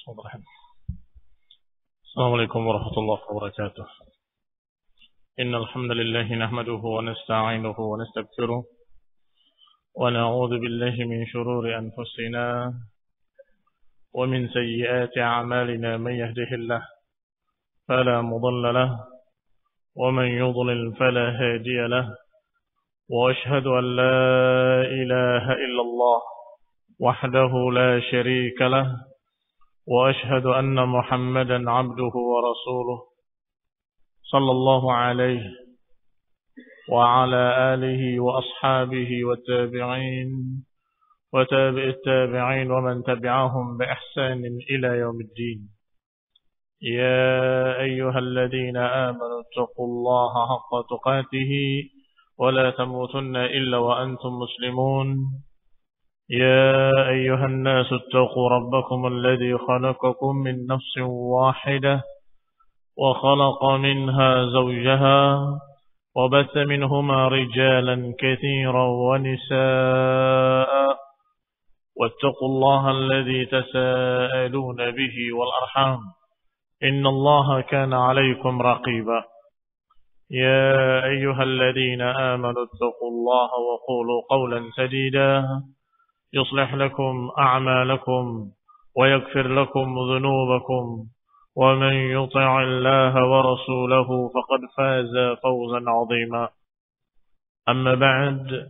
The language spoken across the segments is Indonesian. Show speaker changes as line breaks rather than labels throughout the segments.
السلام عليكم ورحمة الله وبركاته. إن الحمد لله نحمده ونستعينه ونستغفره ونعوذ بالله من شرور أنفسنا ومن سيئات أعمالنا. من يهده الله فلا مضل له ومن يضلل فلا هادي له، وأشهد أن لا إله إلا الله وحده لا شريك له، وأشهد أن محمدا عبده ورسوله صلى الله عليه وعلى آله وأصحابه والتابعين وتابع التابعين ومن تبعهم بإحسان إلى يوم الدين. يا أيها الذين آمنوا اتقوا الله حق تقاته ولا تموتن إلا وأنتم مسلمون. يا أيها الناس اتقوا ربكم الذي خلقكم من نفس واحدة وخلق منها زوجها وبث منهما رجالا كثيرا ونساء، واتقوا الله الذي تساءلون به والأرحام إن الله كان عليكم رقيبا. يا أيها الذين آمنوا اتقوا الله وقولوا قولا سديدا يصلح لكم أعمالكم ويغفر لكم ذنوبكم، ومن يطع الله ورسوله فقد فاز فوزا عظيما. أما بعد،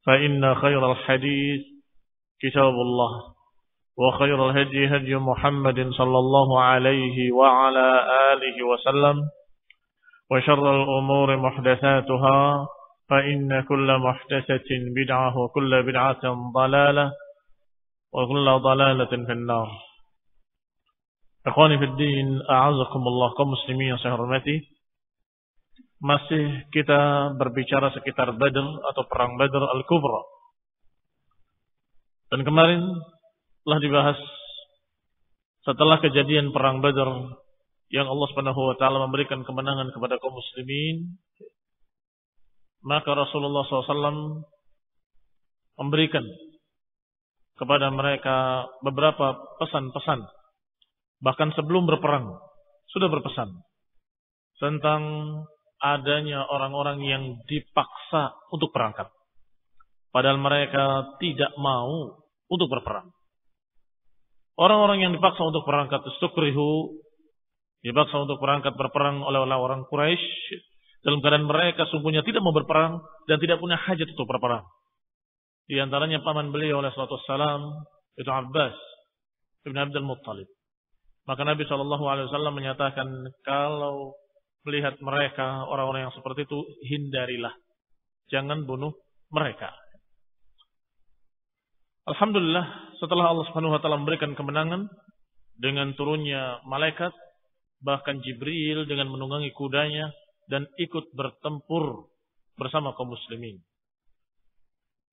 فإن خير الحديث كتاب الله، وخير الهدي هدي محمد صلى الله عليه وعلى آله وسلم، وشر الأمور محدثاتها، فإن كل محدثة بدعة وكل بدعة ضلالة وكل ضلالة في النار. Ikhwani fiddin, a'azakumullah, kaum muslimin yang saya hormati. Masih kita berbicara sekitar Badr atau perang Badr Al-Kubra. Dan kemarin telah dibahas setelah kejadian perang Badr yang Allah Subhanahu wa taala memberikan kemenangan kepada kaum muslimin, maka Rasulullah SAW memberikan kepada mereka beberapa pesan-pesan. Bahkan sebelum berperang sudah berpesan tentang adanya orang-orang yang dipaksa untuk berangkat, padahal mereka tidak mau untuk berperang. Orang-orang yang dipaksa untuk berangkat, istukrihu, dipaksa untuk berangkat berperang oleh orang Quraisy dalam keadaan mereka sungguhnya tidak mau berperang dan tidak punya hajat untuk berperang. Di antaranya paman beliau alaihi salatu wassalam, itu Abbas ibn Abdul Muttalib. Maka Nabi SAW menyatakan, kalau melihat mereka, orang-orang yang seperti itu, hindarilah. Jangan bunuh mereka. Alhamdulillah, setelah Allah Subhanahu wa taala memberikan kemenangan dengan turunnya malaikat, bahkan Jibril dengan menunggangi kudanya dan ikut bertempur bersama kaum muslimin.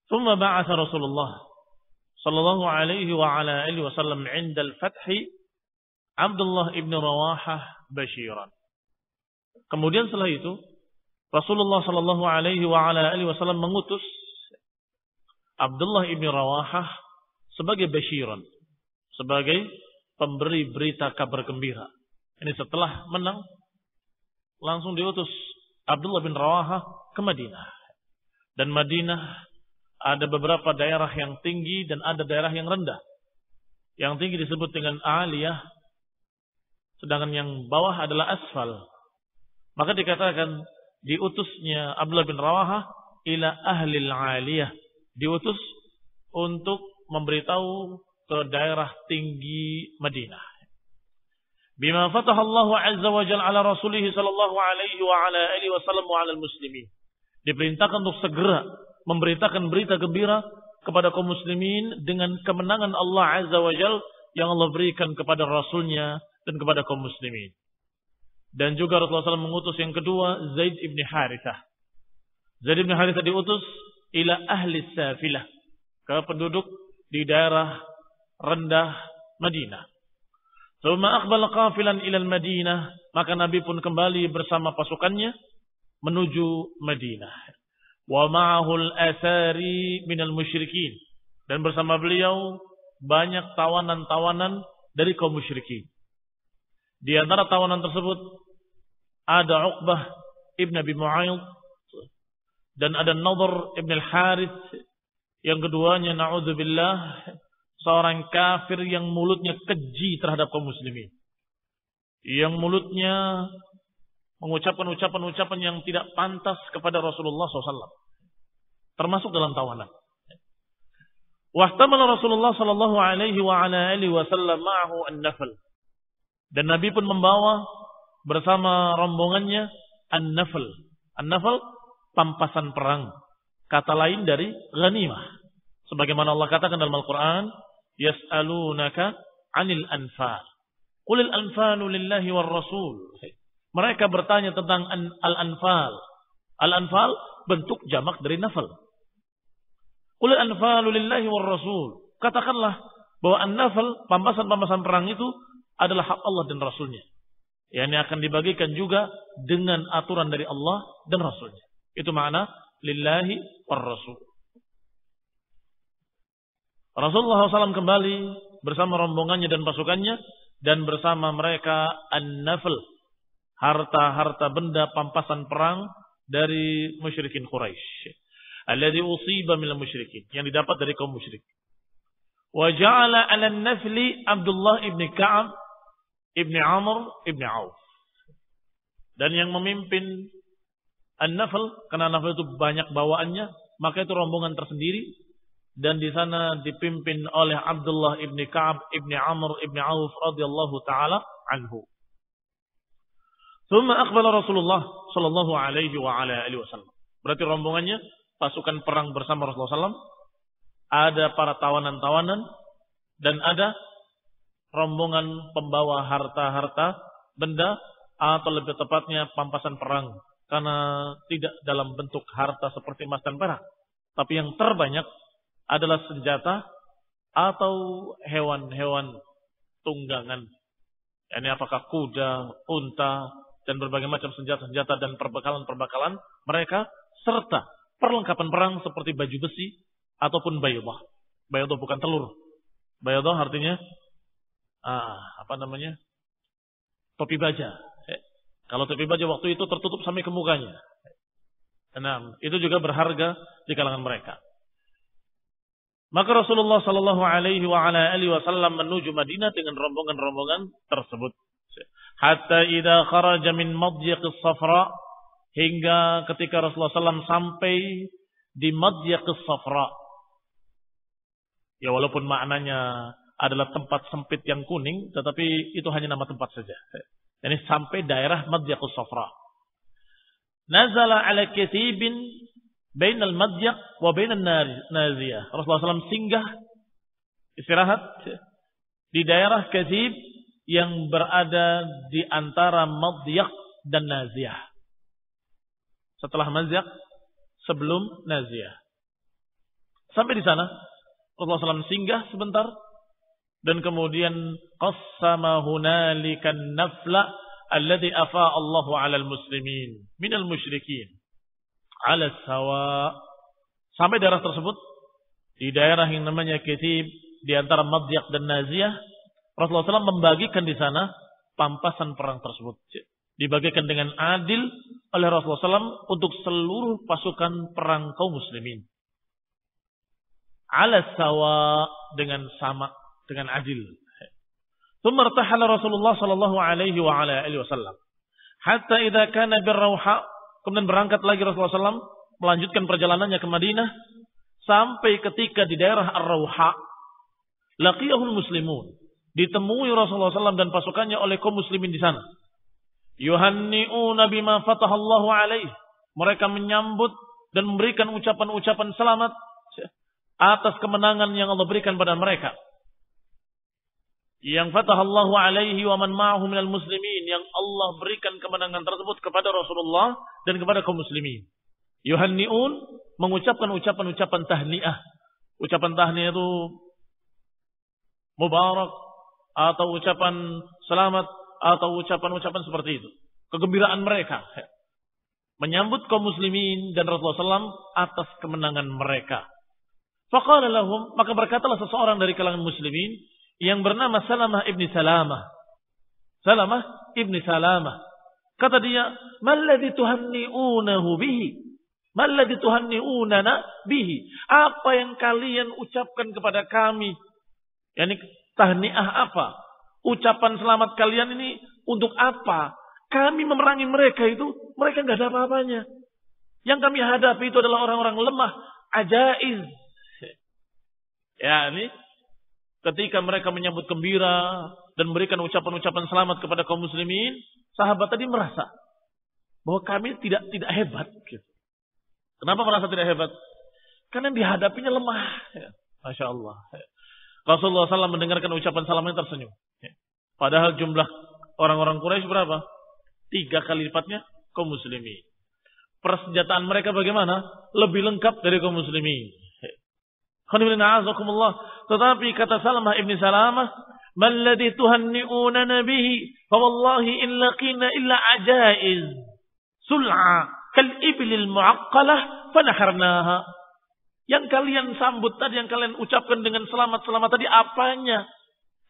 Thumma ba'atha Rasulullah sallallahu alaihi wa ala alihi wasallam 'inda al-fathi Abdullah ibn Rawahah basyiran. Kemudian setelah itu Rasulullah sallallahu alaihi wa ala alihi wasallam mengutus Abdullah ibn Rawahah sebagai basyiran, sebagai pemberi berita kabar gembira. Ini setelah menang, langsung diutus Abdullah bin Rawahah ke Madinah. Dan Madinah ada beberapa daerah yang tinggi dan ada daerah yang rendah. Yang tinggi disebut dengan aliyah, sedangkan yang bawah adalah asfal. Maka dikatakan diutusnya Abdullah bin Rawahah ila ahlil aliyah, diutus untuk memberitahu ke daerah tinggi Madinah. Bima fataha Allah azza wa jalla ala rasulih sallallahu alaihi wa ala alihi wasallam wa ala muslimin. Diperintahkan untuk segera memberitakan berita gembira kepada kaum muslimin dengan kemenangan Allah azza wa jalla yang Allah berikan kepada rasulnya dan kepada kaum muslimin. Dan juga Rasulullah SAW mengutus yang kedua, Zaid ibn Harithah. Zaid ibn Harithah diutus ila ahli safilah, ke penduduk di daerah rendah Madinah. Thumma aqbala qafilan ila al-Madinah, maka Nabi pun kembali bersama pasukannya menuju Madinah. Wa ma'ahu al-athari minal musyrikin, dan bersama beliau banyak tawanan-tawanan dari kaum musyrikin. Di antara tawanan tersebut ada Uqbah ibn Abi Mu'ayyid dan ada Nadhr ibn al-Harith. Yang keduanya na'udzubillah seorang kafir yang mulutnya keji terhadap kaum muslimin. Yang mulutnya mengucapkan ucapan-ucapan yang tidak pantas kepada Rasulullah SAW. Termasuk dalam tawanan. Wahtamala Rasulullah sallallahu alaihi wa ala alihi wasallam ma'ahu an-nafl. Dan Nabi pun membawa bersama rombongannya an-nafl. An-nafl pampasan perang. Kata lain dari ghanimah. Sebagaimana Allah katakan dalam Al-Qur'an, yas'alunaka 'anil anfal. Qulil anfalu lillahi war rasul. Mereka bertanya tentang al-anfal. Al-anfal bentuk jamak dari nafal. Qul anfalu lillahi war rasul. Katakanlah bahwa an-nafal, pampasan-pampasan perang itu adalah hak Allah dan Rasulnya. Yang akan dibagikan juga dengan aturan dari Allah dan Rasulnya. Itu makna lillahi war rasul. Rasulullah SAW kembali bersama rombongannya dan pasukannya dan bersama mereka an-nafal, harta-harta benda pampasan perang dari musyrikin Quraisy. Alladhi usiba minal musyrikin, yang didapat dari kaum musyrik. Wa ja'ala 'ala an-nafli Abdullah ibn Ka'ab ibn Amr ibn Auf. Dan yang memimpin an-nafl, karena nafl itu banyak bawaannya, maka itu rombongan tersendiri dan di sana dipimpin oleh Abdullah ibn Ka'ab ibn Amr ibn Auf radhiyallahu taala anhu. Thumma aqbala Rasulullah sallallahu alaihi wa ala alihi wasallam. Berarti rombongannya pasukan perang bersama Rasulullah SAW, ada para tawanan-tawanan, dan ada rombongan pembawa harta-harta benda, atau lebih tepatnya pampasan perang. Karena tidak dalam bentuk harta seperti emas dan perak, tapi yang terbanyak adalah senjata atau hewan-hewan tunggangan. Ini apakah kuda, unta, dan berbagai macam senjata-senjata dan perbekalan-perbekalan mereka, serta perlengkapan perang seperti baju besi ataupun baydah. Baydah bukan telur. Baydah artinya topi baja. Kalau topi baja waktu itu tertutup sampai ke mukanya. Nah, itu juga berharga di kalangan mereka. Maka Rasulullah sallallahu alaihi wa ala alihi wasallam menuju Madinah dengan rombongan-rombongan tersebut. Hatta idza kharaja min madyiqis Safra, hingga ketika Rasulullah SAW sampai di Madyiqis Safra. Ya walaupun maknanya adalah tempat sempit yang kuning, tetapi itu hanya nama tempat saja. Ini sampai daerah Madyiqis Safra. Nazala ala kitibin bainal madyiq wa bainan naziyah. Rasulullah SAW singgah, istirahat di daerah kitib yang berada di antara madyiq dan naziyah. Setelah Mazyak, sebelum Naziyah. Sampai di sana, Rasulullah SAW singgah sebentar, dan kemudian qassama hunalika an-nafla alladhi afa Allahu 'alal muslimin minal musyrikin 'ala sawa. Sampai daerah tersebut, di daerah yang namanya Kitib, di antara Madyak dan Naziyah, Rasulullah SAW membagikan di sana pampasan perang tersebut. Dibagikan dengan adil oleh Rasulullah SAW untuk seluruh pasukan perang kaum muslimin. Ala sawa, dengan sama, dengan adil. Thumma irtahala Rasulullah sallallahu alaihi wa ala alihi wasallam. Hatta idza kana birrauha, kemudian berangkat lagi Rasulullah SAW melanjutkan perjalanannya ke Madinah sampai ketika di daerah Ar-Rauha, laqiyahul muslimun, ditemui Rasulullah SAW dan pasukannya oleh kaum muslimin di sana. Yuhanni'una bima fatahallahu alaih. Mereka menyambut dan memberikan ucapan-ucapan selamat atas kemenangan yang Allah berikan pada mereka. Yang fatahallahu alaihi wa man ma'ahu minal muslimin, yang Allah berikan kemenangan tersebut kepada Rasulullah dan kepada kaum muslimin. Yuhanni'un, mengucapkan ucapan-ucapan tahniah. Ucapan tahniah itu mubarak, atau ucapan selamat, atau ucapan-ucapan seperti itu. Kegembiraan mereka menyambut kaum muslimin dan Rasulullah SAW atas kemenangan mereka. Faqala lahum, maka berkatalah seseorang dari kalangan muslimin, yang bernama Salamah ibni Salamah. Salamah ibni Salamah. Kata dia, "Malladzi tuhanni'unahu bihi? Malladzi tuhanni'unana bihi?" Apa yang kalian ucapkan kepada kami? Yani tahniah apa? Ucapan selamat kalian ini untuk apa? Kami memerangi mereka itu, mereka enggak ada apa-apanya. Yang kami hadapi itu adalah orang-orang lemah, ajaiz. Ya, ini ketika mereka menyambut gembira dan memberikan ucapan-ucapan selamat kepada kaum muslimin, sahabat tadi merasa bahwa kami tidak hebat. Kenapa merasa tidak hebat? Karena yang dihadapinya lemah. Masya Allah. Rasulullah SAW mendengarkan ucapan salamnya tersenyum. Padahal jumlah orang-orang Quraisy berapa? 3 kali lipatnya kaum muslimin. Persenjataan mereka bagaimana? Lebih lengkap dari kaum muslimin. Tetapi kata Salamah ibn Salamah, "Malladhi tuhanni'unana bihi, fa wallahi in laqina illa ajaiz sul'a kal iblil mu'aqqalah fanaharnaha." Yang kalian sambut tadi, yang kalian ucapkan dengan selamat-selamat tadi apanya?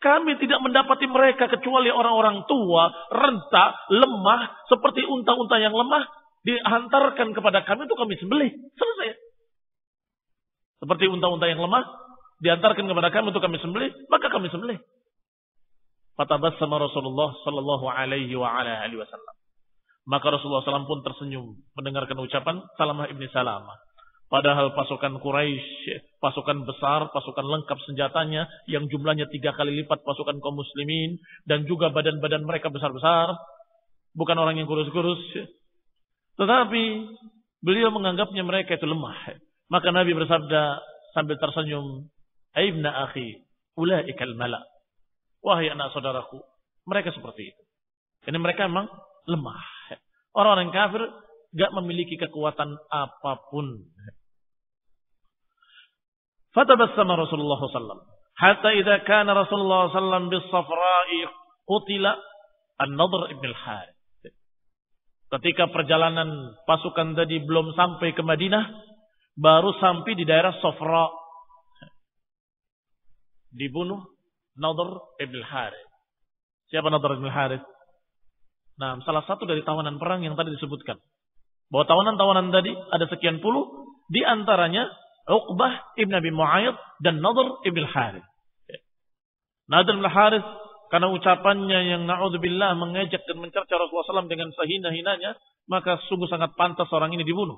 Kami tidak mendapati mereka kecuali orang-orang tua, renta, lemah, seperti unta-unta yang lemah, dihantarkan kepada kami untuk kami sembelih. Selesai. Seperti unta-unta yang lemah, diantarkan kepada kami untuk kami sembelih, maka kami sembelih. Fatabassama Rasulullah sallallahu alaihi wa ala alihi wasallam. Maka Rasulullah SAW pun tersenyum mendengarkan ucapan Salamah ibni Salamah. Padahal pasukan Quraisy, pasukan besar, pasukan lengkap senjatanya, yang jumlahnya 3 kali lipat pasukan kaum muslimin, dan juga badan-badan mereka besar-besar, bukan orang yang kurus-kurus. Tetapi beliau menganggapnya mereka itu lemah. Maka Nabi bersabda sambil tersenyum, "Aibna akhi, ulaikal mala." Wahai anak saudaraku, mereka seperti itu. Ini mereka memang lemah. Orang-orang kafir gak memiliki kekuatan apapun. Fatabassama Rasulullah SAW. Hatta idza kana Rasulullah SAW bis-Safra'i qutila An-Nadhr ibn al-Harith. Ketika perjalanan pasukan tadi belum sampai ke Madinah, baru sampai di daerah Safra, dibunuh Nadhr ibn al-Harith. Siapa Nadhr ibn al-Harith? Nah, salah satu dari tawanan perang yang tadi disebutkan. Bahwa tawanan-tawanan tadi ada sekian puluh, di antaranya Uqbah ibn Abi Mu'ayyid dan Nadhr ibn al-Harith. Nadhr ibn al-Harith karena ucapannya yang na'udzubillah mengejek dan mencerca Rasulullah SAW dengan sehina-hinanya, maka sungguh sangat pantas orang ini dibunuh.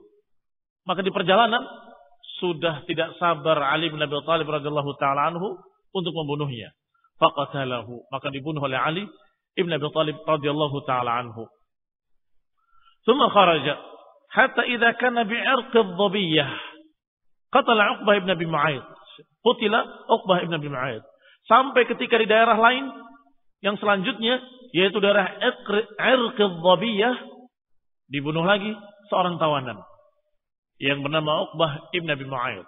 Maka di perjalanan sudah tidak sabar Ali bin Abi Thalib radhiyallahu taala anhu untuk membunuhnya. Faqatalahu, maka dibunuh oleh Ali ibn Abi Thalib radhiyallahu taala anhu. Tsumma kharaja hatta idza kana bi'irq adh-dhabiyyah qatala Uqbah ibn Abi Mu'ayyid. Qutila Uqbah ibn Abi Mu'ayyid. Sampai ketika di daerah lain yang selanjutnya yaitu daerah Irq adh-dhabiyyah dibunuh lagi seorang tawanan yang bernama Uqbah ibn Abi Mu'ayyid.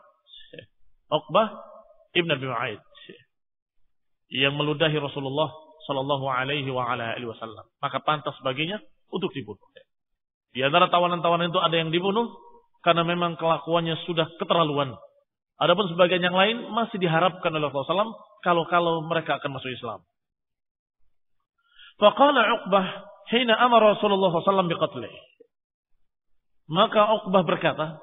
Uqbah ibn Abi Mu'ayyid yang meludahi Rasulullah sallallahu alaihi wa ala alihi wasallam. Maka pantas baginya untuk dibunuh. Di antara tawanan-tawanan itu ada yang dibunuh karena memang kelakuannya sudah keterlaluan. Adapun sebagian yang lain masih diharapkan oleh Rasulullah SAW kalau mereka akan masuk Islam. Faqala Uqbah hina amara Rasulullah SAW biqatlih. Maka Uqbah berkata,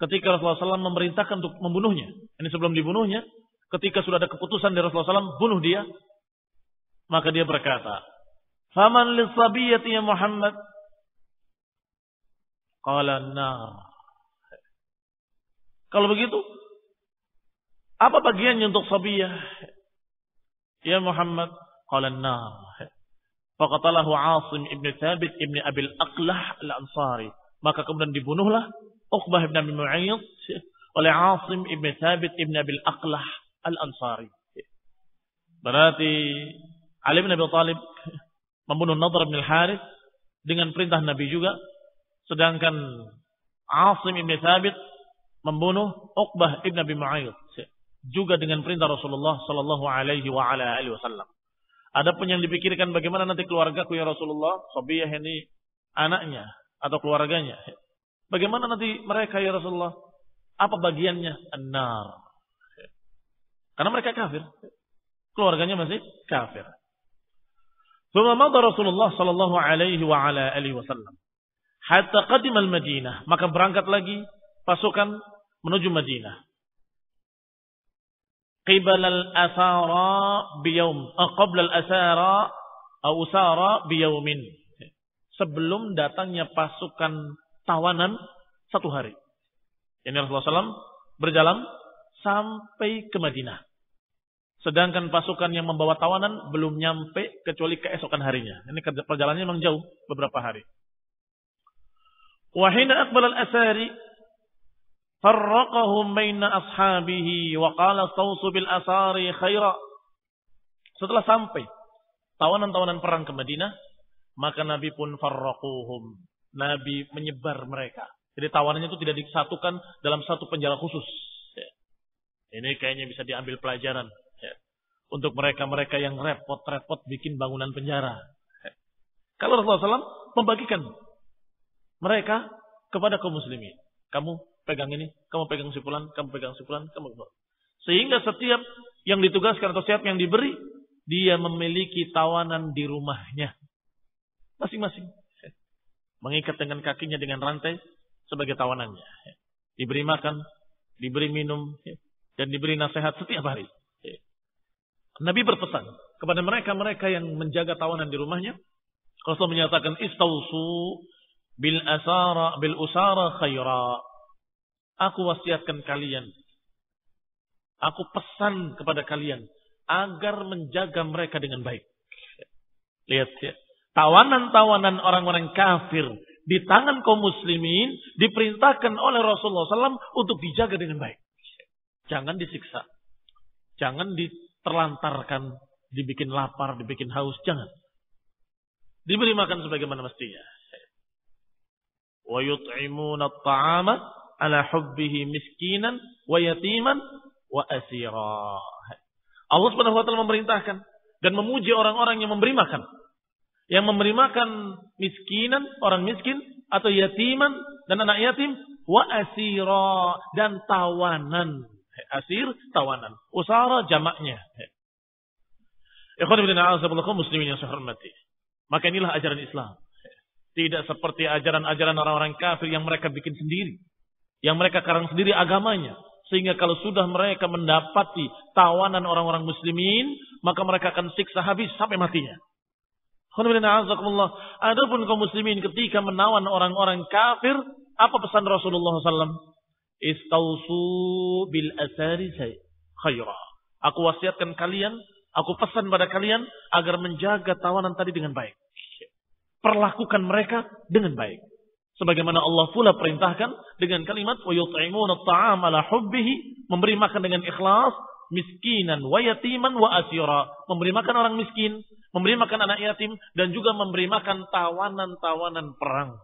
ketika Rasulullah SAW memerintahkan untuk membunuhnya. Ini sebelum dibunuhnya, ketika sudah ada keputusan dari Rasulullah SAW, bunuh dia. Maka dia berkata, "Faman lis-sabiyyati ya Muhammad?" Qala an-nar. Kalau begitu, apa bagiannya untuk sabiyah? Ya Muhammad, qala an-nar. Faqatalahu Asim ibn Thabit ibn Abil Aqlah al-Ansari. Maka kemudian dibunuhlah Uqbah ibn Abi Mu'ayyid oleh Asim ibn Thabit ibn Abil Aqlah al-Ansari. Berarti Ali bin Abi Thalib membunuh Nadhr bin al-Harith dengan perintah Nabi juga. Sedangkan Asim ibn Thabit membunuh Uqbah ibn Abi Mu'ayyid juga dengan perintah Rasulullah sallallahu alaihi wa ala alihi wasallam. Adapun yang dipikirkan bagaimana nanti keluargaku ya Rasulullah, sabiyah ini anaknya atau keluarganya. Bagaimana nanti mereka ya Rasulullah? Apa bagiannya? An-nar. Karena mereka kafir. keluarganya masih kafir. Thumma madha Rasulullah sallallahu alaihi wa ala alihi wasallam hatta qadima al-Madinah, maka berangkat lagi pasukan menuju Madinah. Qibala al-asara biyawm, qabla al-asara aw usara biyawmin. Sebelum datangnya pasukan tawanan satu hari. Ini Rasulullah SAW berjalan sampai ke Madinah. Sedangkan pasukan yang membawa tawanan belum nyampe kecuali keesokan harinya. Ini perjalanannya memang jauh, beberapa hari. Wa hina aqbala al-asari farraqahum baina ashabihi wa qala istawsu bil asari khaira. Setelah sampai tawanan-tawanan perang ke Madinah, maka Nabi pun farraquhum. Nabi menyebar mereka. Jadi tawanannya itu tidak disatukan dalam satu penjara khusus. Ini kayaknya bisa diambil pelajaran. Untuk mereka-mereka yang repot-repot bikin bangunan penjara. Kalau Rasulullah SAW membagikan mereka kepada kaum muslimin. Kamu pegang ini, kamu pegang si fulan, kamu pegang si fulan, kamu. Sehingga setiap yang ditugaskan atau setiap yang diberi, dia memiliki tawanan di rumahnya. Masing-masing. Mengikat dengan kakinya dengan rantai sebagai tawanannya. Diberi makan, diberi minum, dan diberi nasihat setiap hari. Nabi berpesan kepada mereka-mereka yang menjaga tawanan di rumahnya. Rasul menyatakan istausu bil usara khaira. Aku wasiatkan kalian. Aku pesan kepada kalian agar menjaga mereka dengan baik. Lihat ya. Tawanan-tawanan orang-orang kafir di tangan kaum muslimin diperintahkan oleh Rasulullah SAW untuk dijaga dengan baik. Jangan disiksa. Jangan diterlantarkan, dibikin lapar, dibikin haus. Jangan. Diberi makan sebagaimana mestinya. Wa yut'imuna at-ta'ama ala hubbihi miskinan wa yatiman wa asira. Allah Subhanahu wa taala memerintahkan dan memuji orang-orang yang memberi makan. Yang memberi makan miskinan, orang miskin atau yatiman dan anak yatim, wa asira dan tawanan. Asir, tawanan. Usara jamaknya. Ikhwan fillah a'azakumullah muslimin yang saya hormati. Maka inilah ajaran Islam. Tidak seperti ajaran-ajaran orang-orang kafir yang mereka bikin sendiri. Yang mereka karang sendiri agamanya. Sehingga kalau sudah mereka mendapati tawanan orang-orang muslimin, maka mereka akan siksa habis sampai matinya. Adapun kaum muslimin ketika menawan orang-orang kafir, apa pesan Rasulullah SAW? Istausu bil asari khaira. Aku wasiatkan kalian, aku pesan pada kalian agar menjaga tawanan tadi dengan baik. Perlakukan mereka dengan baik. Sebagaimana Allah pula perintahkan dengan kalimat wa yut'imuna at-ta'ama ala hubbihi, memberi makan dengan ikhlas, miskinan wa yatiman wa asira, memberi makan orang miskin, memberi makan anak yatim dan juga memberi makan tawanan-tawanan perang.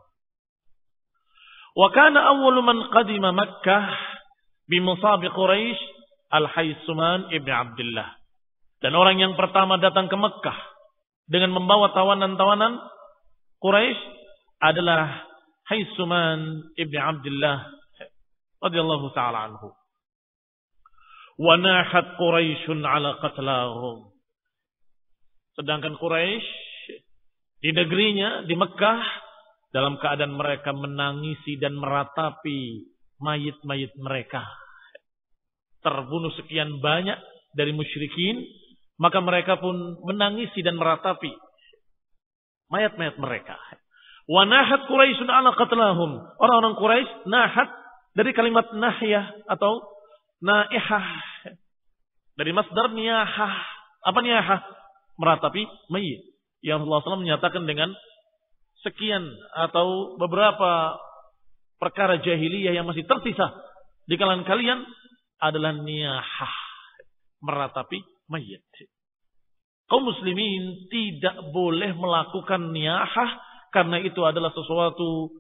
Wa kana awwalu man qadima Makkah bi musabi Quraisy Al-Haitsuman ibn Abdullah. Dan orang yang pertama datang ke Mekah dengan membawa tawanan-tawanan Quraisy adalah Haitsuman ibn Abdullah radhiyallahu taala anhu. Wa nahat Quraisyun ala qatlahum. Sedangkan Quraisy di negerinya di Mekah dalam keadaan mereka menangisi dan meratapi mayit-mayit mereka. Terbunuh sekian banyak dari musyrikin, maka mereka pun menangisi dan meratapi mayat-mayat mereka. Wa nahat Quraisyun ala qatlahum. Orang-orang Quraisy nahat dari kalimat nahyah atau naihah. Dari masdar niyahah. Apa niyahah? Meratapi mayit. Yang Allah SAW menyatakan dengan sekian atau beberapa perkara jahiliyah yang masih tersisa di kalangan kalian adalah niyahah, meratapi mayit. Kaum muslimin tidak boleh melakukan niyahah karena itu adalah sesuatu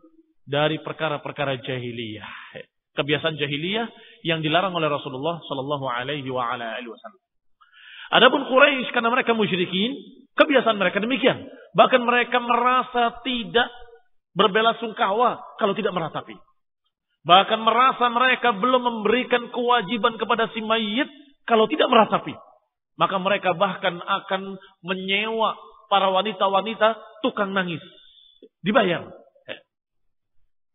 dari perkara-perkara jahiliyah, kebiasaan jahiliyah yang dilarang oleh Rasulullah sallallahu alaihi wasallam. Adapun Quraisy karena mereka musyrikin, kebiasaan mereka demikian. Bahkan mereka merasa tidak berbelasungkawa kalau tidak meratapi. Bahkan merasa mereka belum memberikan kewajiban kepada si mayit kalau tidak meratapi. Maka mereka bahkan akan menyewa para wanita-wanita tukang nangis. Dibayar.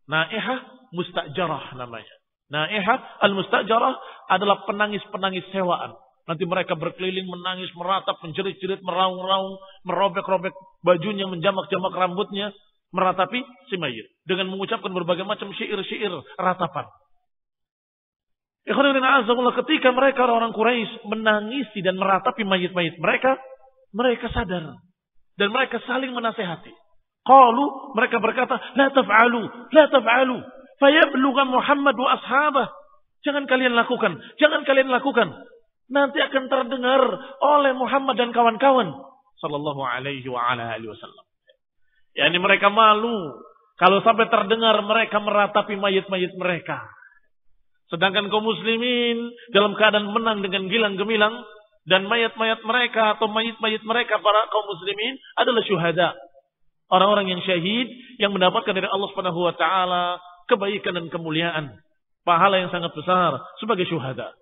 Naihah mustajarah namanya. Naihah al-mustajarah adalah penangis-penangis sewaan. Nanti mereka berkeliling menangis, meratap, menjerit-jerit, meraung-raung, merobek-robek bajunya, menjamak-jamak rambutnya, meratapi si mayit dengan mengucapkan berbagai macam syair-syair ratapan. Ketika mereka orang Quraisy menangisi dan meratapi mayit-mayit mereka, mereka sadar dan mereka saling menasehati. Qalu, mereka berkata, la taf'alu, fayablugha Muhammad wa ashabah. Jangan kalian lakukan. Nanti akan terdengar oleh Muhammad dan kawan-kawan sallallahu alaihi wa ala alihi wasallam. Yani mereka malu kalau sampai terdengar mereka meratapi mayit-mayit mereka. Sedangkan kaum muslimin dalam keadaan menang dengan gilang gemilang dan mayat-mayat mereka atau mayit-mayit mereka para kaum muslimin adalah syuhada. Orang-orang yang syahid yang mendapatkan dari Allah Subhanahu wa taala kebaikan dan kemuliaan, pahala yang sangat besar sebagai syuhada.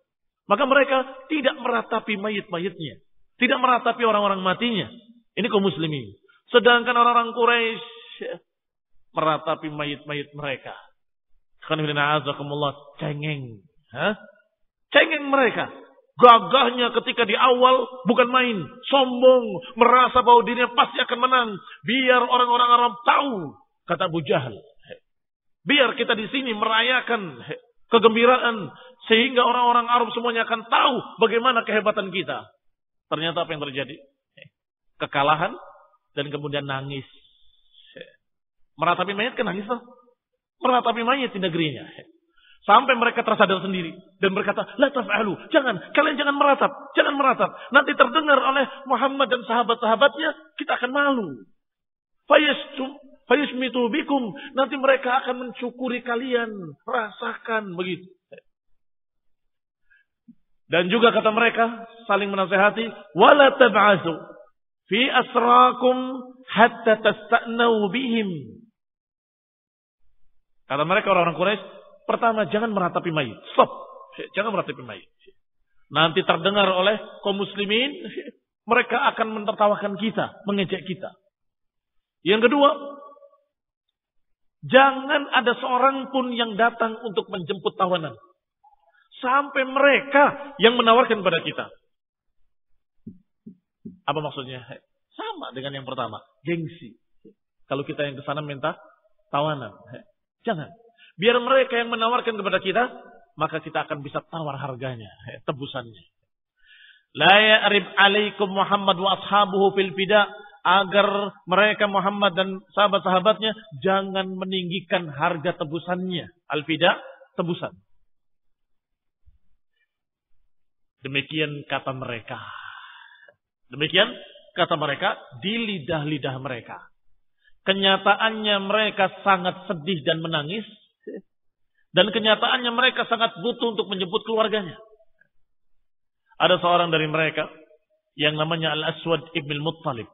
Maka mereka tidak meratapi mayit-mayitnya, tidak meratapi orang-orang matinya. Ini kaum muslimin. Sedangkan orang-orang Quraisy meratapi mayit-mayit mereka. Cengeng. Cengeng mereka. Gagahnya ketika di awal bukan main. Sombong. Merasa bahwa dirinya pasti akan menang. Biar orang-orang Arab tahu. Kata Abu Jahal. Biar kita di sini merayakan kegembiraan. Sehingga orang-orang Arab semuanya akan tahu bagaimana kehebatan kita. Ternyata apa yang terjadi? Kekalahan dan kemudian nangis. Meratapi mayat kan nangis loh. Meratapi mayat di negerinya. Sampai mereka tersadar sendiri. Dan berkata, la taf'alu. Kalian jangan meratap. Nanti terdengar oleh Muhammad dan sahabat-sahabatnya, kita akan malu. Fayashmitu bikum. Nanti mereka akan mencukuri kalian. Rasakan begitu. Dan juga kata mereka, saling menasehati, wala tab'asu fi asrakum hatta tasta'nau bihim. Kata mereka orang-orang Quraisy, pertama jangan meratapi mayit. Stop. Jangan meratapi mayit. Nanti terdengar oleh kaum muslimin, mereka akan menertawakan kita, mengejek kita. Yang kedua, jangan ada seorang pun yang datang untuk menjemput tawanan. Sampai mereka yang menawarkan kepada kita. Apa maksudnya? Sama dengan yang pertama, gengsi. Kalau kita yang ke sana minta tawanan. Jangan. Biar mereka yang menawarkan kepada kita, maka kita akan bisa tawar harganya, tebusannya. La ya'rib alaikum Muhammad wa ashabuhu fil fida, agar mereka Muhammad dan sahabat-sahabatnya jangan meninggikan harga tebusannya. Al-fida, tebusan. Demikian kata mereka. Demikian kata mereka di lidah-lidah mereka. Kenyataannya mereka sangat sedih dan menangis. Dan kenyataannya mereka sangat butuh untuk menjemput keluarganya. Ada seorang dari mereka yang namanya Al-Aswad ibn Muttalib.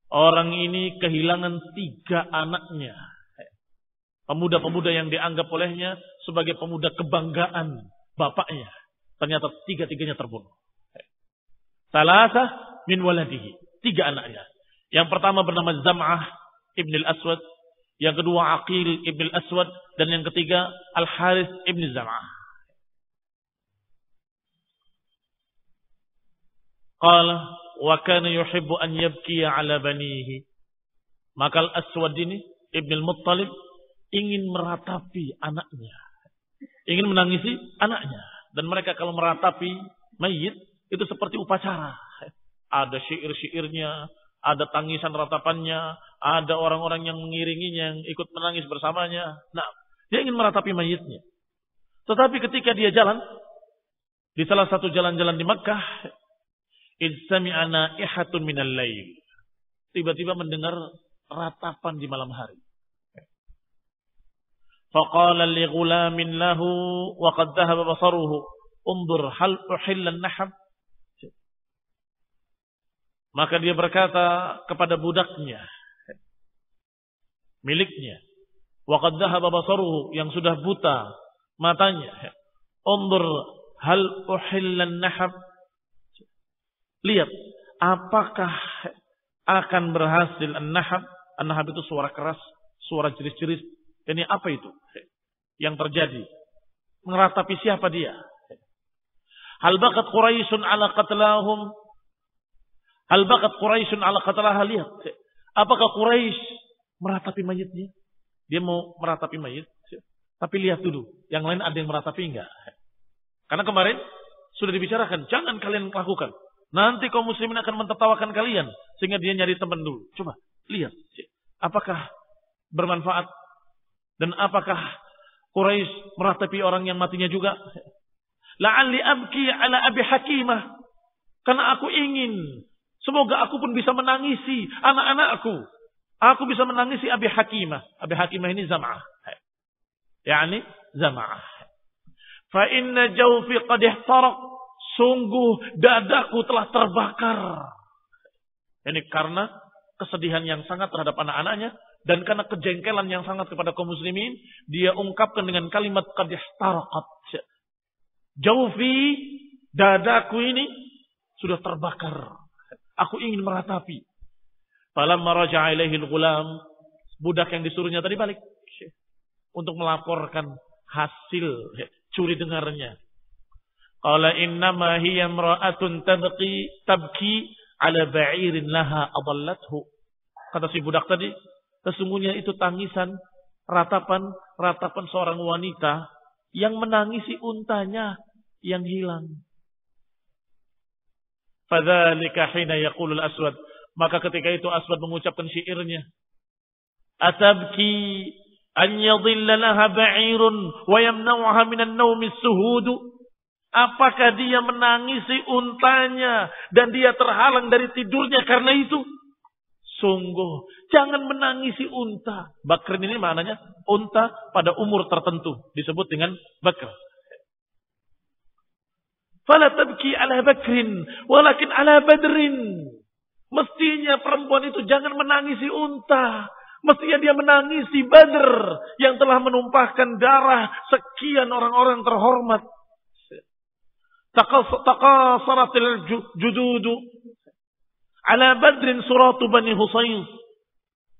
Orang ini kehilangan 3 anaknya. Pemuda-pemuda yang dianggap olehnya sebagai pemuda kebanggaan bapaknya. Ternyata 3-tiganya terbunuh. Salasah min waladihi. 3 anaknya. Yang pertama bernama Zam'ah ibn al-Aswad. Yang kedua Aqil ibn al-Aswad. Dan yang ketiga Al-Harith ibn Zam'ah. Qala wa kana yuhibbu an yabkiya ala banihi. Maka Al-Aswad ini ibn al-Muttalib ingin meratapi anaknya. Ingin menangisi anaknya. Dan mereka kalau meratapi mayit itu seperti upacara. Ada syair-syairnya, ada tangisan ratapannya, ada orang-orang yang mengiringinya, yang ikut menangis bersamanya. Nah, dia ingin meratapi mayitnya. Tetapi ketika dia jalan, di salah satu jalan-jalan di Makkah, sami'a na'ihatun minal lail. Tiba-tiba mendengar ratapan di malam hari. Faqala li ghulamin lahu wa qad dhahaba basaruhu, undur hal uhilla an-nahab. Maka dia berkata kepada budaknya, miliknya, wa qad dhahaba basaruhu, yang sudah buta matanya, undur hal uhilla an-nahab. Lihat, apakah akan berhasil an-nahab? An-nahab itu suara keras, suara jeris-jeris. Ini apa itu yang terjadi? Meratapi siapa dia? Hal bakat Quraisyun ala qatlahum? Hal bakat Quraisyun ala qatlaha? Lihat, apakah Quraisy meratapi mayitnya? Dia mau meratapi mayit, tapi lihat dulu, yang lain ada yang meratapi enggak? Karena kemarin sudah dibicarakan, jangan kalian lakukan. Nanti kaum muslimin akan mentertawakan kalian, sehingga dia nyari teman dulu. Coba lihat, apakah bermanfaat dan apakah Quraisy meratapi orang yang matinya juga? La'alli abki ala Abi Hakimah, karena aku ingin semoga aku pun bisa menangisi anak-anakku. Aku bisa menangisi Abi Hakimah. Abi Hakimah ini Zam'ah. Yani Zam'ah. Fa inna jawfi qad ihtaraq. Sungguh dadaku telah terbakar. Ini karena kesedihan yang sangat terhadap anak-anaknya dan karena kejengkelan yang sangat kepada kaum muslimin, dia ungkapkan dengan kalimat qad ihtaraqat. Jawfi, dadaku ini sudah terbakar. Aku ingin meratapi. Falamma raja'a ilaihi al-ghulam, budak yang disuruhnya tadi balik untuk melaporkan hasil curi dengarnya. Qala innama hiya imra'atun tabki ala ba'irin laha adallathu. Kata si budak tadi, sesungguhnya itu tangisan, ratapan seorang wanita yang menangisi untanya yang hilang. Fadzalika hina yaqulul aswad, maka ketika itu Aswad mengucapkan syairnya, atabki an yadhilla laha ba'irun wa yamna'uha minan nawmi suhudu. Apakah dia menangisi untanya dan dia terhalang dari tidurnya karena itu? Sungguh, jangan menangisi unta. Bakrin ini maknanya unta pada umur tertentu, disebut dengan bakr. Fala tabki ala bakrin walakin ala badrin. Mestinya perempuan itu jangan menangisi unta. Mestinya dia menangisi Badr yang telah menumpahkan darah sekian orang-orang terhormat. Taqasaratil jududu ala Badrin suratu Bani Husayn.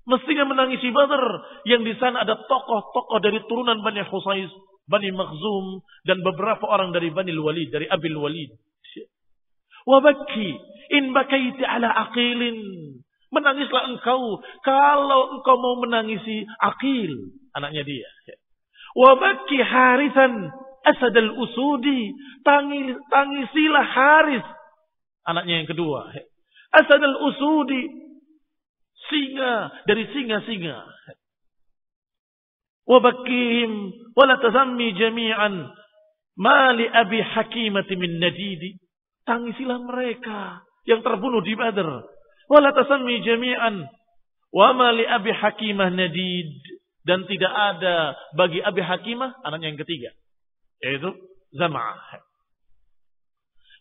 Mestinya menangisi Badr yang di sana ada tokoh-tokoh dari turunan Bani Husayn, Bani Makhzum dan beberapa orang dari Bani Walid, dari Abil Walid. Wabaki in bakaiti ala aqilin. Menangislah engkau kalau engkau mau menangisi Aqil, anaknya dia. Wabaki Harithan asad al-usudi. Tangisilah Haris, anaknya yang kedua. Asad al-usudi, singa dari singa-singa. Wabakihim wala tazammi jami'an ma li Abi Hakimati min nadidi. Tangisilah mereka yang terbunuh di Badr. Wala tasammi jami'an wa ma li Abi Hakimah nadid, dan tidak ada bagi Abi Hakimah anaknya yang ketiga, yaitu Zam'ah.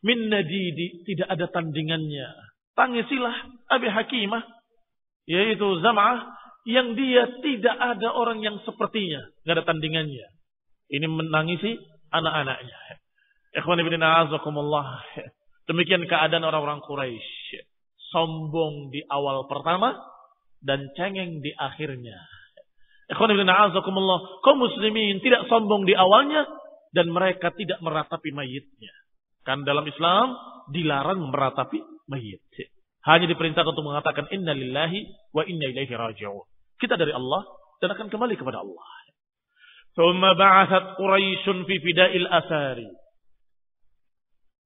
Min nadidi, tidak ada tandingannya. Tangisilah Abi Hakimah, yaitu Zam'ah, yang dia tidak ada orang yang sepertinya, enggak ada tandingannya. Ini menangisi anak-anaknya. Ikhwan ibn a'azakumullah. Demikian keadaan orang-orang Quraisy. Sombong di awal pertama dan cengeng di akhirnya. Ikhwan ibn a'azakumullah. Kaum muslimin tidak sombong di awalnya dan mereka tidak meratapi mayitnya. Kan dalam Islam dilarang meratapi mayit. Hanya diperintahkan untuk mengatakan inna lillahi wa inna ilaihi raji'un. Kita dari Allah dan akan kembali kepada Allah. Thumma ba'athat Quraisyun fi fida'il asari.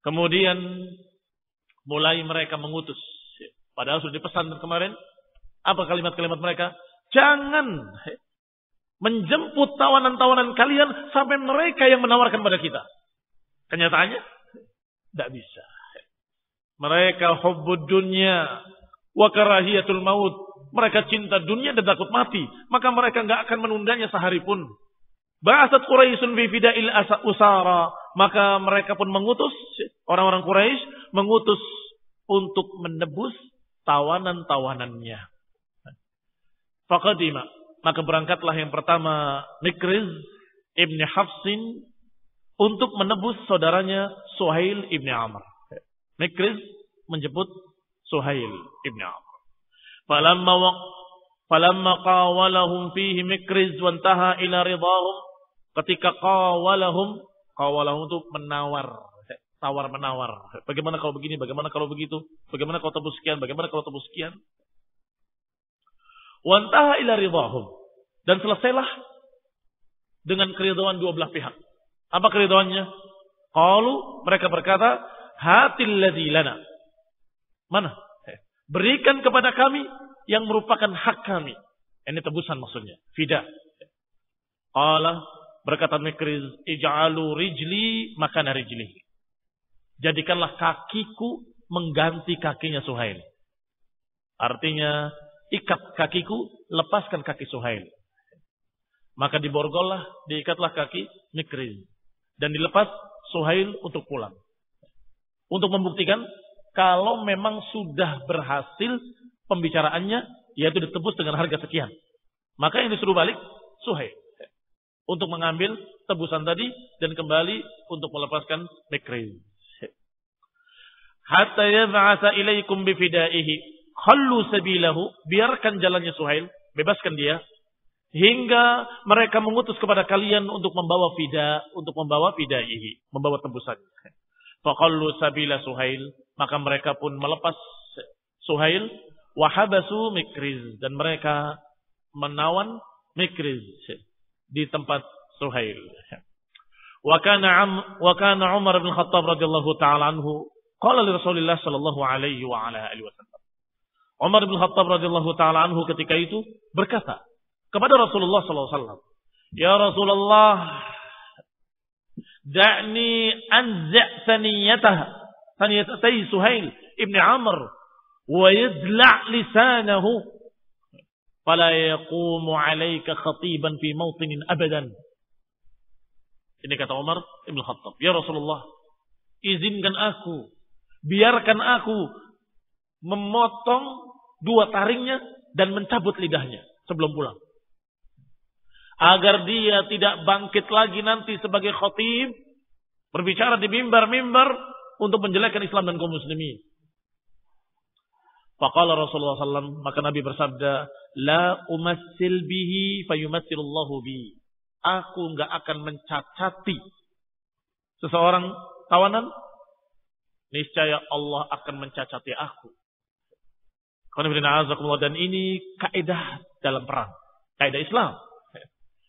Kemudian mulai mereka mengutus. Padahal sudah dipesan kemarin. Apa kalimat-kalimat mereka? Jangan menjemput tawanan-tawanan kalian sampai mereka yang menawarkan pada kita. Kenyataannya tidak bisa. Mereka hubbud dunya wa karahiyatul maut. Mereka cinta dunia dan takut mati. Maka mereka enggak akan menundanya sehari pun. Ba'atsat Quraisyun fi fida'il usara. Maka mereka pun mengutus, orang-orang Quraisy mengutus untuk menebus tawanan-tawanannya. Faqadima, maka berangkatlah yang pertama Mikriz ibn Hafsin untuk menebus saudaranya Suhail ibn Amr. Mikriz menjemput Suhail ibn Amr. Falamma qawalahum fihi Mikriz wa intaha ila ridahum. Ketika qawalahum itu menawar, tawar-menawar. Bagaimana kalau begini, bagaimana kalau begitu, bagaimana kalau tebus sekian, bagaimana kalau tebus sekian. Wa intaha ila ridahum. Dan selesailah dengan keridhaan dua belah pihak. Apa keridhaannya? Qalu, mereka berkata, hatil ladzi lana. Mana? Berikan kepada kami yang merupakan hak kami. Ini tebusan maksudnya, fida. Qala, berkata Mikriz, ij'alu rijli makana rijli. Jadikanlah kakiku mengganti kakinya Suhail. Artinya, ikat kakiku, lepaskan kaki Suhail. Maka diborgollah, diikatlah kaki Mikriz. Dan dilepas Suhail untuk pulang. Untuk membuktikan, kalau memang sudah berhasil pembicaraannya, yaitu ditebus dengan harga sekian. Maka yang disuruh balik, Suhail. Untuk mengambil tebusan tadi, dan kembali untuk melepaskan Mikriz. Hatta yab'atha ilaikum bifidaihi. Khallu sabilahu. Biarkan jalannya Suhail. Bebaskan dia. Hingga mereka mengutus kepada kalian untuk membawa fida. Untuk membawa fidaihi. Membawa tebusannya. Faqallu sabila Suhail. Maka mereka pun melepas Suhail. Wahabasu Mikriz. Dan mereka menawan Mikriz. Di tempat Suhail. Wa kana Umar bin Khattab radhiyallahu ta'ala anhu. Qala li Rasulillah sallallahu alaihi wa ala alihi wasallam. Umar bin Khattab radhiyallahu ta'ala anhu ketika itu berkata kepada Rasulullah sallallahu alaihi wasallam, "Ya Rasulullah, da'ni anza' thaniyatay Suhail ibn Amr wa yadla' lisanahu fala yaqumu 'alayka khatiban fi mawtinin abadan." Ini kata Umar bin Khattab, "Ya Rasulullah, izinkan aku, biarkan aku memotong dua taringnya dan mencabut lidahnya sebelum pulang. Agar dia tidak bangkit lagi nanti sebagai khatib, berbicara di mimbar-mimbar untuk menjelekkan Islam dan kaum muslimin." Faqala Rasulullah SAW, maka Nabi bersabda, "La umassil bihi fayumassilullahu bi." Aku enggak akan mencacati seseorang tawanan, niscaya Allah akan mencacati aku. Dan ini kaidah dalam perang, kaidah Islam.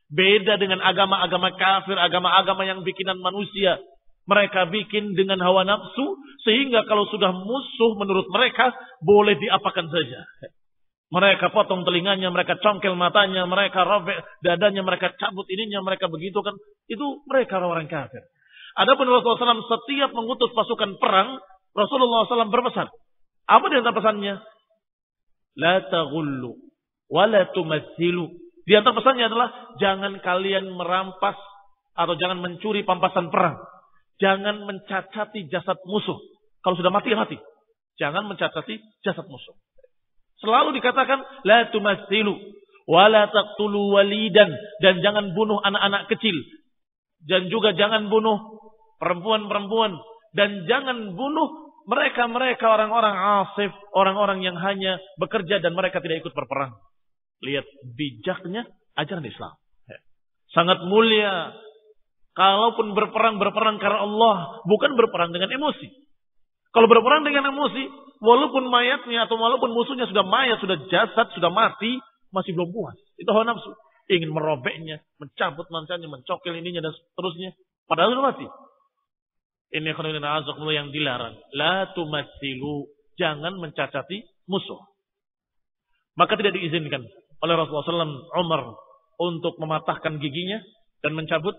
Beda dengan agama-agama kafir, agama-agama yang bikinan manusia. Mereka bikin dengan hawa nafsu, sehingga kalau sudah musuh menurut mereka, boleh diapakan saja. Mereka potong telinganya, mereka congkel matanya, mereka robek dadanya, mereka cabut ininya, mereka begitu kan. Itu mereka orang kafir. Adapun Rasulullah SAW setiap mengutus pasukan perang, Rasulullah SAW berpesan. Apa di antara pesannya? La taghullu wa la tumatsilu. Di antara pesannya adalah jangan kalian merampas atau jangan mencuri pampasan perang. Jangan mencacati jasad musuh. Kalau sudah mati ya mati. Jangan mencacati jasad musuh. Selalu dikatakan la tumatsilu wa la taqtulu walidan, dan jangan bunuh anak-anak kecil. Dan juga jangan bunuh perempuan-perempuan, dan jangan bunuh mereka orang-orang asif, orang-orang yang hanya bekerja dan mereka tidak ikut berperang. Lihat bijaknya ajaran Islam. Sangat mulia. Kalaupun berperang karena Allah, bukan berperang dengan emosi. Kalau berperang dengan emosi, walaupun mayatnya atau walaupun musuhnya sudah mayat, sudah jasad, sudah mati, masih belum puas. Itu hawa nafsu. Ingin merobeknya, mencabut mancanya, mencokil ininya dan seterusnya. Padahal sudah mati. Ini yang dilarang. La tumatsilu. Jangan mencacati musuh. Maka tidak diizinkan oleh Rasulullah SAW Umar untuk mematahkan giginya dan mencabut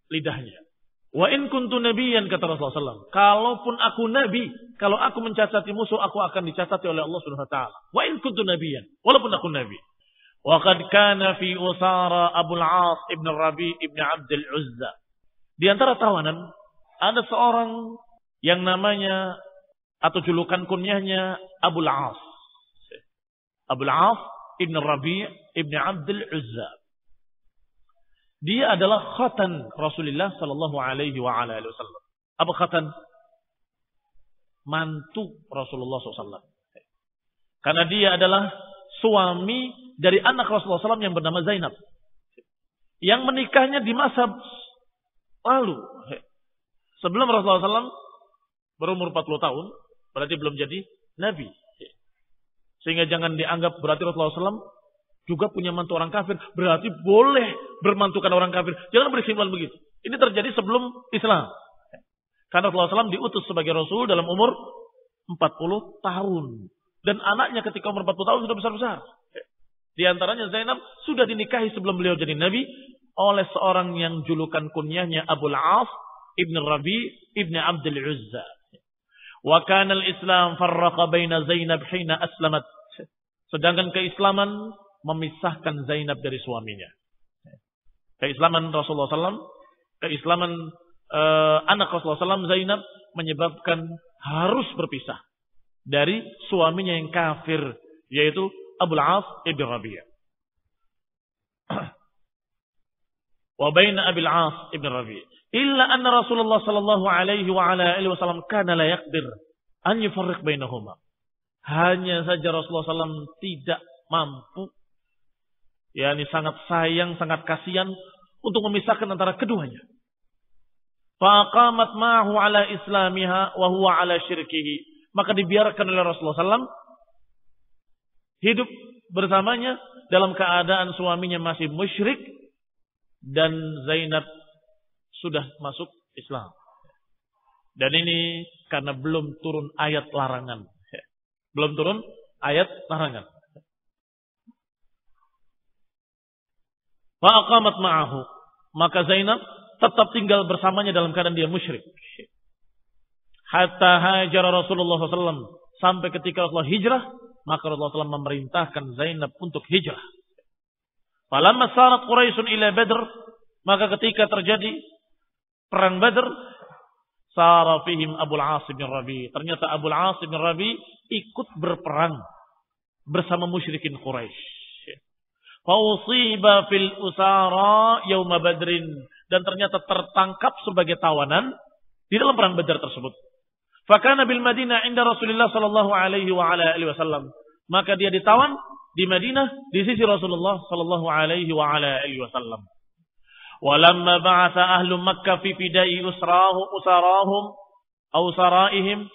lidahnya. Wa in kuntu nabiyyan, kata Rasulullah SAW. Kalaupun aku nabi, kalau aku mencacati musuh, aku akan dicacati oleh Allah Subhanahu wa taala. Wa in kuntu nabiyyan, walaupun aku nabi. Wa qad kana fi usara Abul As ibn Rabi ibn Abdul Uzza. Di antara tawanan ada seorang yang namanya atau julukan kunyahnya Abul As. Abul As ibn Rabi ibn Abdul Uzza. Dia adalah khatan Rasulullah sallallahu alaihi wa ala alihi wasallam. Apa khatan? mantu Rasulullah SAW. Karena dia adalah suami dari anak Rasulullah SAW yang bernama Zainab. Yang menikahnya di masa lalu. Sebelum Rasulullah SAW berumur 40 tahun, berarti belum jadi Nabi. Sehingga jangan dianggap berarti Rasulullah SAW juga punya mantu orang kafir. Berarti boleh bermantukan orang kafir. Jangan berkesimpulan begitu. Ini terjadi sebelum Islam. Karena Rasulullah SAW diutus sebagai Rasul dalam umur 40 tahun. Dan anaknya ketika umur 40 tahun sudah besar-besar. Di antaranya Zainab sudah dinikahi sebelum beliau jadi Nabi oleh seorang yang julukan kunyahnya Abul As ibn Rabi ibn Abdul Uzza. Wa kana al-Islam farraqa baina Zainab hina aslamat. Sedangkan keislaman memisahkan Zainab dari suaminya. Keislaman Rasulullah SAW, keislaman anak Rasulullah SAW Zainab menyebabkan harus berpisah dari suaminya yang kafir, yaitu Abul As ibn Rabi'. Wa baina Abil As ibn Rabi'. Illa anna Rasulullah sallallahu alaihi wa ala alihi wasallam kana la yaqdir an yufarriq bainahuma. Hanya saja Rasulullah SAW tidak mampu, yakni sangat sayang, sangat kasihan untuk memisahkan antara keduanya. Faqamat ma'ahu ala islamiha wa huwa ala syirkihi. Maka dibiarkan oleh Rasulullah SAW hidup bersamanya dalam keadaan suaminya masih musyrik dan Zainab sudah masuk Islam. Dan ini karena belum turun ayat larangan. Belum turun ayat larangan. Faqamat ma'ahu. Maka Zainab tetap tinggal bersamanya dalam keadaan dia musyrik. Hatta hajara Rasulullah SAW. Sampai ketika Rasulullah hijrah, maka Rasulullah SAW memerintahkan Zainab untuk hijrah. Falamma sarat Quraisyun ila Badr, maka ketika terjadi perang Badr, sara fihim Abul As bin Rabi. Ternyata Abul As bin Rabi ikut berperang bersama musyrikin Quraisy. Fausiba fil usara yauma Badrin, dan ternyata tertangkap sebagai tawanan di dalam perang Badar tersebut. Fakana bil Madinah inda Rasulullah sallallahu alaihi wa ala alihi wasallam. Maka dia ditawan di Madinah di sisi Rasulullah sallallahu alaihi wa ala alihi wasallam. Walamma ba'atha ahlu Makkah fi fidai usarahum aw saraihim,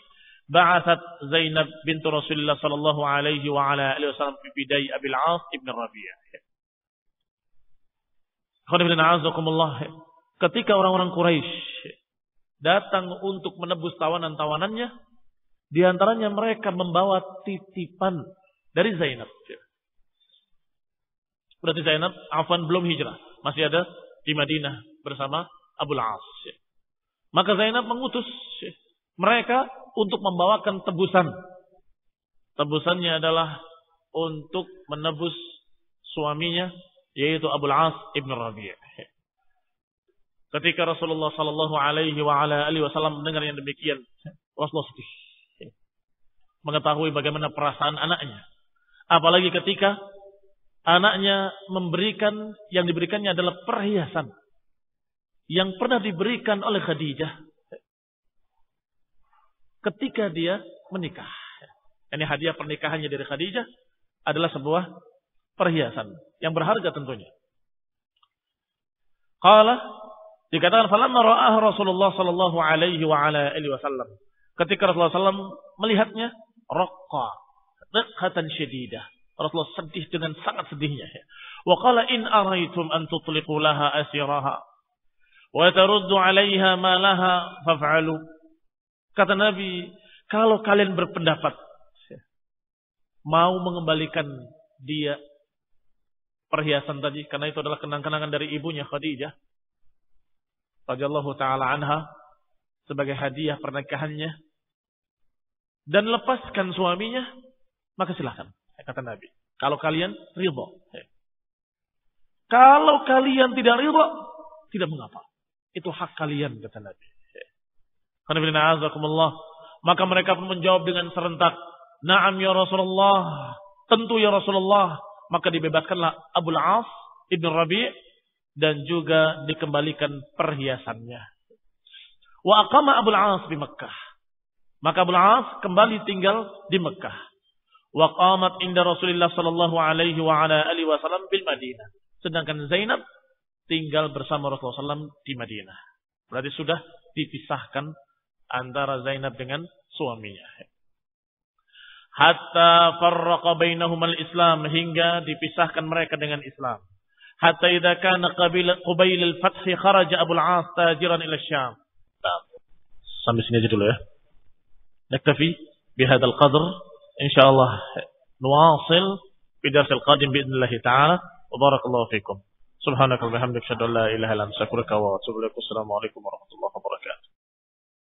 ba'athat Zainab bint Rasulullah sallallahu alaihi wa ala alihi wasallam fi fidai Abil As ibn Rabi'ah. Ketika orang-orang Quraisy datang untuk menebus tawanan-tawanannya, di antaranya mereka membawa titipan dari Zainab. Berarti Zainab afwan belum hijrah, masih ada di Madinah bersama Abul As. Maka Zainab mengutus mereka untuk membawakan tebusan. Tebusannya adalah untuk menebus suaminya, yaitu Abul As ibn Rabi'. Ketika Rasulullah sallallahu alaihi wa ala alihi wasallam mendengar yang demikian, Rasulullah sedih. Mengetahui bagaimana perasaan anaknya. Apalagi ketika anaknya memberikan, yang diberikannya adalah perhiasan yang pernah diberikan oleh Khadijah ketika dia menikah. Ini hadiah pernikahannya dari Khadijah adalah sebuah perhiasan yang berharga tentunya. Qala, dikatakan falamma ra'ah Rasulullah sallallahu alaihi wa ala alihi wasallam. Ketika Rasulullah SAW melihatnya, raqqa riqhatan syadidah. Rasulullah sedih dengan sangat sedihnya. Wa qala in araitum an tutliqu laha asiraha wa taruddu 'alaiha ma laha faf'alu. Kata Nabi, kalau kalian berpendapat mau mengembalikan dia perhiasan tadi, karena itu adalah kenang-kenangan dari ibunya Khadijah radhiyallahu taala anha sebagai hadiah pernikahannya, dan lepaskan suaminya, maka silakan, kata Nabi. Kalau kalian ridha. Kalau kalian tidak ridha, tidak mengapa. Itu hak kalian, kata Nabi. Maka mereka pun menjawab dengan serentak, "Na'am ya Rasulullah." Tentu ya Rasulullah. Maka dibebaskanlah Abul As ibn Rabi' dan juga dikembalikan perhiasannya. Wa aqama Abul As di Makkah. Maka Abul As kembali tinggal di Mekah. Wa qamat inda Rasulillah sallallahu alaihi wa ala alihi wasallam bil Madinah. Sedangkan Zainab tinggal bersama Rasulullah SAW di Madinah. Berarti sudah dipisahkan antara Zainab dengan suaminya. Hatta farraqa bainahumal Islam, hingga dipisahkan mereka dengan Islam. Hatta idza kana qabil al-fath kharaja Abul As tajiran ila Syam. Sampai sini aja dulu ya. Naktafi bihadzal qadr. Insyaallah nuwasil fi darsil qadim باذنillah taala. Wa barakallahu fikum. Subhanaka wa bihamdika asyhadu an la ilaha illa anta astaghfiruka wa atubu ilaik. Assalamu alaikum warahmatullahi